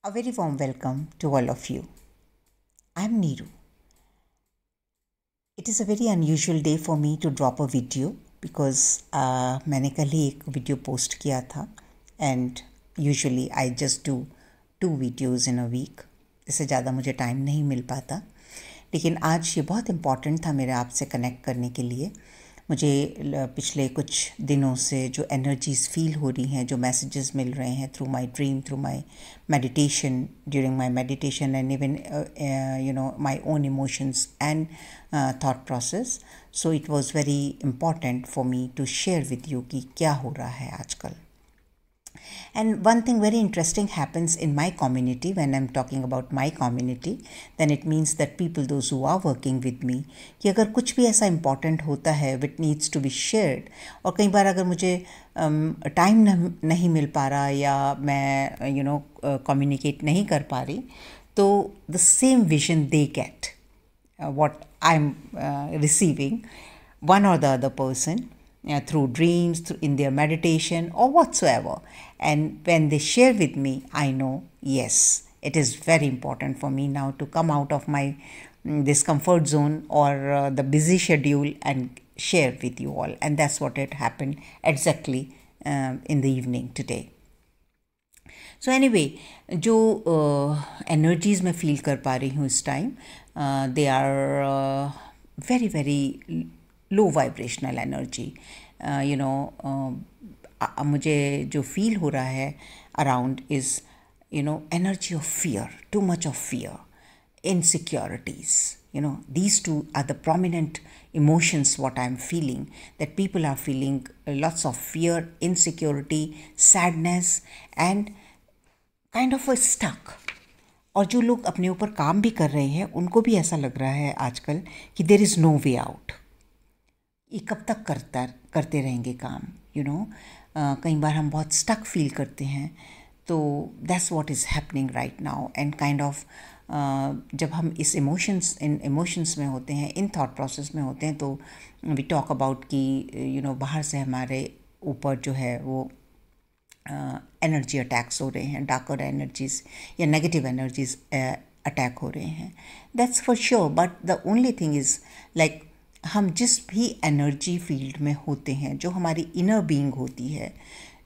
A very warm welcome to all of you. I'm Neeru. It is a very unusual day for me to drop a video because मैंने कल ही एक video post किया था and usually I just do 2 videos in a week. इससे ज़्यादा मुझे time नहीं मिल पाता, लेकिन आज ये बहुत इम्पॉर्टेंट था मेरे आपसे कनेक्ट करने के लिए। मुझे पिछले कुछ दिनों से जो एनर्जीज़ फील हो रही हैं, जो मैसेजेस मिल रहे हैं through my dream, through my meditation, during my meditation and even my own emotions and thought process, so it was very important for me to share with you कि क्या हो रहा है आजकल. And one thing very interesting happens in my community. When I'm talking about my community, then it means that people, those who are working with me, कि अगर कुछ भी ऐसा important होता है which needs to be shared, और कई बार अगर मुझे टाइम नहीं मिल पा रहा या मैं communicate नहीं कर पा रही, तो the same vision they get, what I'm receiving, one or the other person, through dreams, in their meditation or whatsoever. And when they share with me, I know, yes, it is very important for me now to come out of my this comfort zone or the busy schedule and share with you all. And that's what had happened exactly in the evening today. So anyway, जो energies मैं feel कर पा रही हूँ इस time, they are very very low vibrational energy. मुझे जो feel हो रहा है around is energy of fear, too much of fear, insecurities. These two are the prominent emotions what I'm feeling, that people are feeling lots of fear, insecurity, sadness and kind of a stuck. और जो लोग अपने ऊपर काम भी कर रहे हैं उनको भी ऐसा लग रहा है आजकल कि there is no way out. ये कब तक करते रहेंगे काम. कई बार हम बहुत स्टक फील करते हैं. तो that's what is happening right now. And kind of जब हम इस इमोशंस में होते हैं, इन थॉट प्रोसेस में होते हैं, तो वी टॉक अबाउट कि बाहर से हमारे ऊपर जो है वो एनर्जी अटैक्स हो रहे हैं, डार्कर एनर्जीज या नेगेटिव एनर्जीज अटैक हो रहे हैं. That's for sure. But the only thing is like हम जिस भी एनर्जी फील्ड में होते हैं, जो हमारी इनर बीइंग होती है,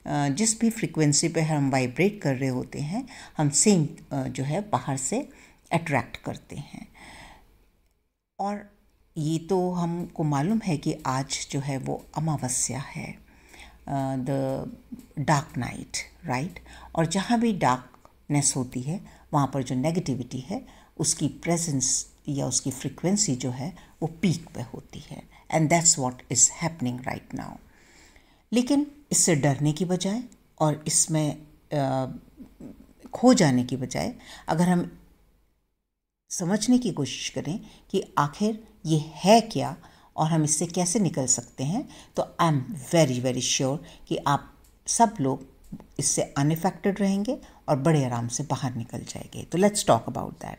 जिस भी फ्रीक्वेंसी पे हम वाइब्रेट कर रहे होते हैं, हम सेम जो है बाहर से अट्रैक्ट करते हैं. और ये तो हमको मालूम है कि आज जो है वो अमावस्या है, द डार्क नाइट, राइट. और जहाँ भी डार्कनेस होती है वहाँ पर जो नेगेटिविटी है उसकी प्रेजेंस या उसकी फ्रीक्वेंसी जो है वो पीक पे होती है. And that's what is happening right now. लेकिन इससे डरने की बजाय और इसमें खो जाने की बजाय अगर हम समझने की कोशिश करें कि आखिर ये है क्या और हम इससे कैसे निकल सकते हैं, तो I am very very sure कि आप सब लोग इससे अनइफेक्टेड रहेंगे और बड़े आराम से बाहर निकल जाएंगे. तो लेट्स टॉक अबाउट दैट.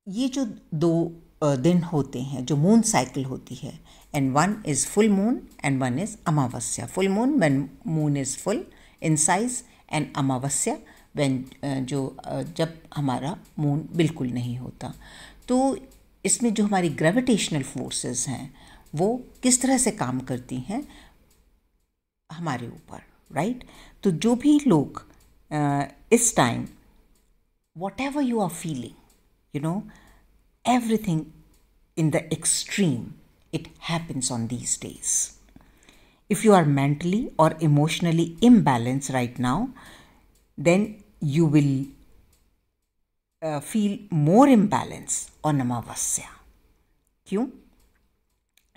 ये जो 2 दिन होते हैं, जो मून साइकिल होती है, and one is full moon and one is amavasya. Full moon when moon is full in size, and amavasya when जब हमारा मून बिल्कुल नहीं होता. तो इसमें जो हमारी ग्रेविटेशनल फोर्सेस हैं वो किस तरह से काम करती हैं हमारे ऊपर, राइट. तो जो भी लोग इस time whatever you are feeling, everything in the extreme, it happens on these days. If you are mentally or emotionally imbalanced right now, then you will feel more imbalance on अमावस्या. क्यों?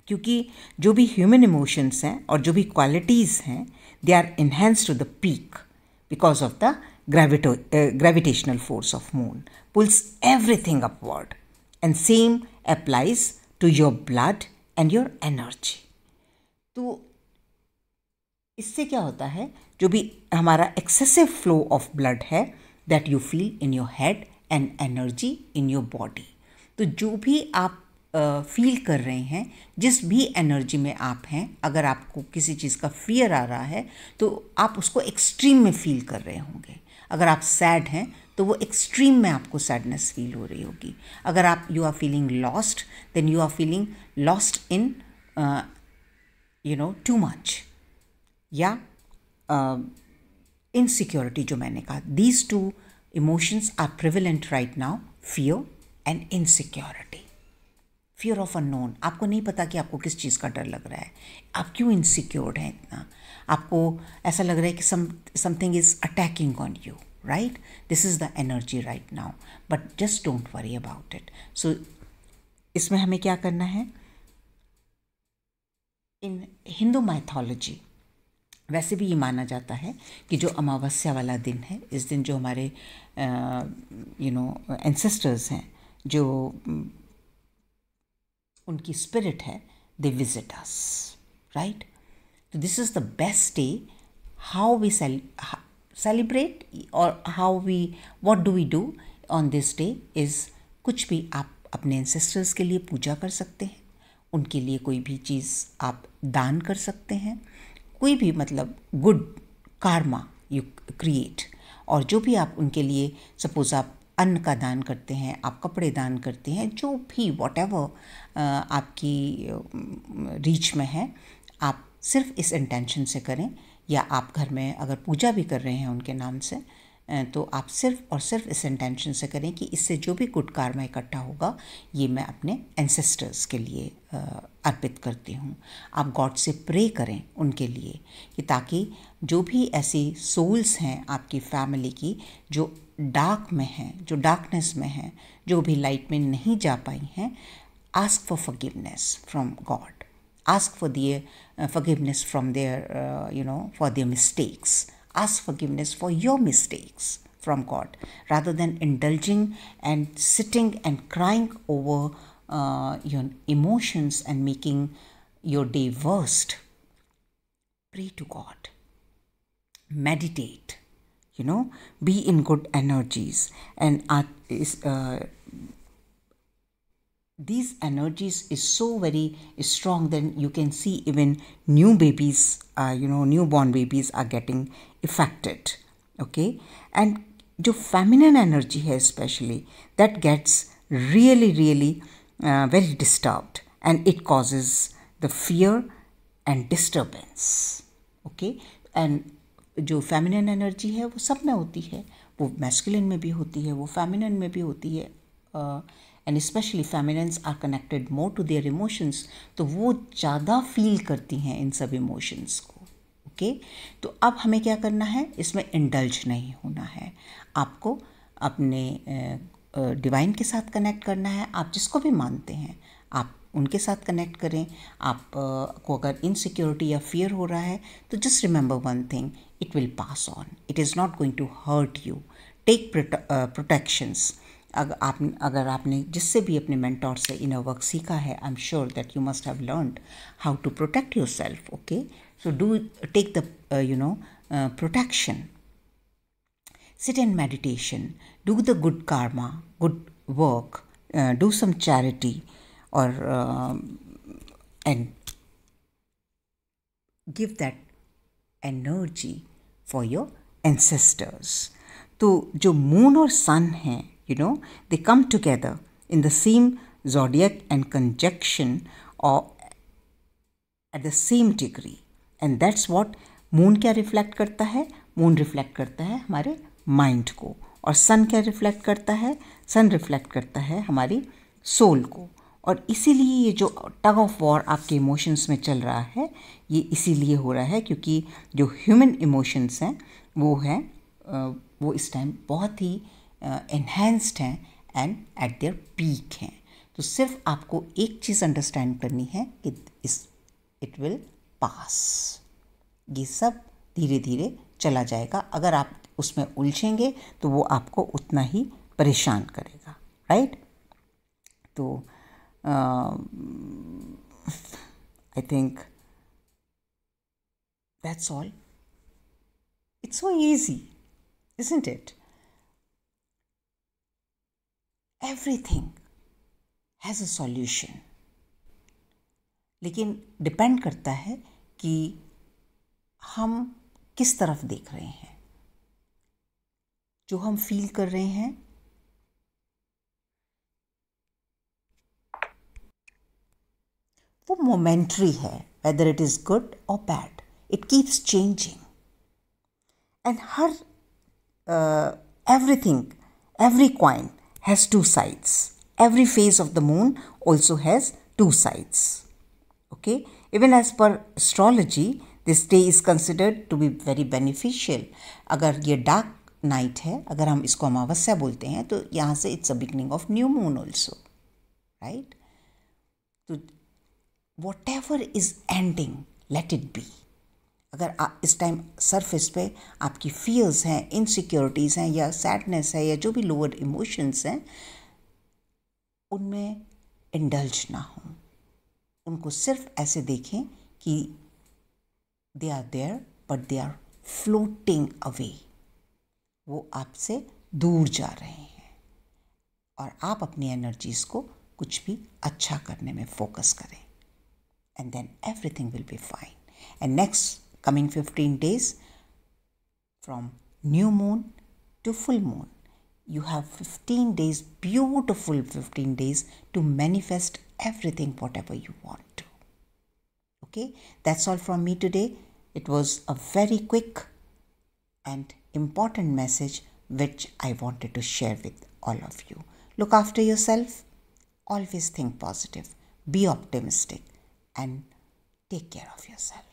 क्योंकि जो भी human emotions हैं और जो भी qualities हैं, they are enhanced to the peak because of the gravitational force of moon pulls everything upward, and same applies to your blood and your energy. तो इससे क्या होता है, जो भी हमारा excessive flow of blood है, that you feel in your head and energy in your body. तो जो भी आप फील कर रहे हैं, जिस भी एनर्जी में आप हैं, अगर आपको किसी चीज़ का फियर आ रहा है तो आप उसको एक्सट्रीम में फील कर रहे होंगे। अगर आप सैड हैं तो वो एक्सट्रीम में आपको सैडनेस फील हो रही होगी। अगर आप you are feeling lost, then you are feeling lost in too much, या इनसिक्योरिटी जो मैंने कहा। These two emotions are prevalent right now, fear and insecurity. Fear of unknown, आपको नहीं पता कि आपको किस चीज़ का डर लग रहा है, आप क्यों इनसिक्योर्ड हैं इतना, आपको ऐसा लग रहा है कि something is attacking on you, right? This is the energy right now, but just don't worry about it. So इसमें हमें क्या करना है? इन हिंदू माइथोलॉजी वैसे भी ये माना जाता है कि जो अमावस्या वाला दिन है, इस दिन जो हमारे एंसेस्टर्स हैं, जो उनकी स्पिरिट है, दे विजिट अस, राइट? तो this is the best day. How we celebrate और how we what do we do on this day is, कुछ भी आप अपने एंसेस्टर्स के लिए पूजा कर सकते हैं, उनके लिए कोई भी चीज़ आप दान कर सकते हैं, कोई भी मतलब गुड कार्मा यू क्रिएट। और जो भी आप उनके लिए, सपोज़ आप अन्न का दान करते हैं, आप कपड़े दान करते हैं, जो भी व्हाटएवर आपकी रीच में है, आप सिर्फ इस इंटेंशन से करें। या आप घर में अगर पूजा भी कर रहे हैं उनके नाम से, तो आप सिर्फ और सिर्फ इस इंटेंशन से करें कि इससे जो भी गुड कार्मा इकट्ठा होगा, ये मैं अपने एंसेस्टर्स के लिए अर्पित करती हूँ। आप गॉड से प्रे करें उनके लिए कि ताकि जो भी ऐसी सोल्स हैं आपकी फैमिली की, जो डार्क में हैं, जो डार्कनेस में हैं, जो भी लाइट में नहीं जा पाई हैं, ask for forgiveness from God, ask for the forgiveness from their for their mistakes, ask forgiveness for your mistakes from God, rather than indulging and sitting and crying over your emotions and making your day worst. Pray to God, meditate, be in good energies, and these energies is so very strong. Then you can see even new babies, newborn babies are getting affected, okay? And जो feminine energy है especially, that gets really very disturbed, and it causes the fear and disturbance, okay? And जो feminine energy है वो सब में होती है, वो masculine में भी होती है, वो feminine में भी होती है, and specially feminines are connected more to their emotions, तो वो ज़्यादा फील करती हैं इन सब इमोशंस को, ओके? तो अब हमें क्या करना है? इसमें इंडल्ज नहीं होना है, आपको अपने डिवाइन के साथ कनेक्ट करना है। आप जिसको भी मानते हैं आप उनके साथ कनेक्ट करें। आप को अगर इनसिक्योरिटी या फियर हो रहा है तो just remember one thing, it will pass on, it is not going to hurt you. Take protections. अगर आपने जिससे भी अपने मेंटोर से इनर वर्क सीखा है, I am sure that you must have learned how to protect yourself, okay? So do take the protection. Sit in meditation, do the good karma, good work, do some charity, or and give that energy for your ancestors. तो जो moon और सन हैं, they come together in the same zodiac and conjunction or at the same degree, and that's what moon क्या reflect करता है? Moon reflect करता है हमारे माइंड को, और सन क्या रिफ्लेक्ट करता है? सन रिफ्लेक्ट करता है हमारी सोल को। और इसीलिए ये जो टग ऑफ वॉर आपके इमोशंस में चल रहा है, ये इसीलिए हो रहा है क्योंकि जो ह्यूमन इमोशंस हैं वो इस टाइम बहुत ही एनहेंस्ड हैं एंड एट देयर पीक हैं। तो सिर्फ आपको एक चीज़ अंडरस्टैंड करनी है कि इट विल पास, ये सब धीरे धीरे चला जाएगा। अगर आप उसमें उलझेंगे तो वो आपको उतना ही परेशान करेगा, राइट? तो I think that's all. It's so easy, isn't it? Everything has a solution, लेकिन डिपेंड करता है कि हम किस तरफ देख रहे हैं। जो हम फील कर रहे हैं वो मोमेंट्री है, वेदर इट इज़ गुड और bad, it keeps changing. And her everything, every coin has two sides. Every phase of the moon also has two sides. Okay, even as per astrology, this day is considered to be very beneficial. अगर ये dark night है, अगर हम इसको अमावस्या बोलते हैं, तो यहाँ से it's a beginning of new moon also, right? तो whatever is ending, let it be. अगर इस टाइम सरफेस पे आपकी फियर्स हैं, इनसिक्योरिटीज़ हैं, या सैडनेस है, या जो भी लोअर इमोशंस हैं, उनमें इंडल्ज ना हो। उनको सिर्फ ऐसे देखें कि they are there but they are floating away, वो आपसे दूर जा रहे हैं, और आप अपनी एनर्जीज़ को कुछ भी अच्छा करने में फोकस करें, and then everything will be fine. And next coming 15 days from new moon to full moon, you have 15 days, beautiful 15 days to manifest everything whatever you want to. Okay, that's all from me today. It was a very quick and important message which I wanted to share with all of you. Look after yourself, always think positive, be optimistic, and take care of yourself.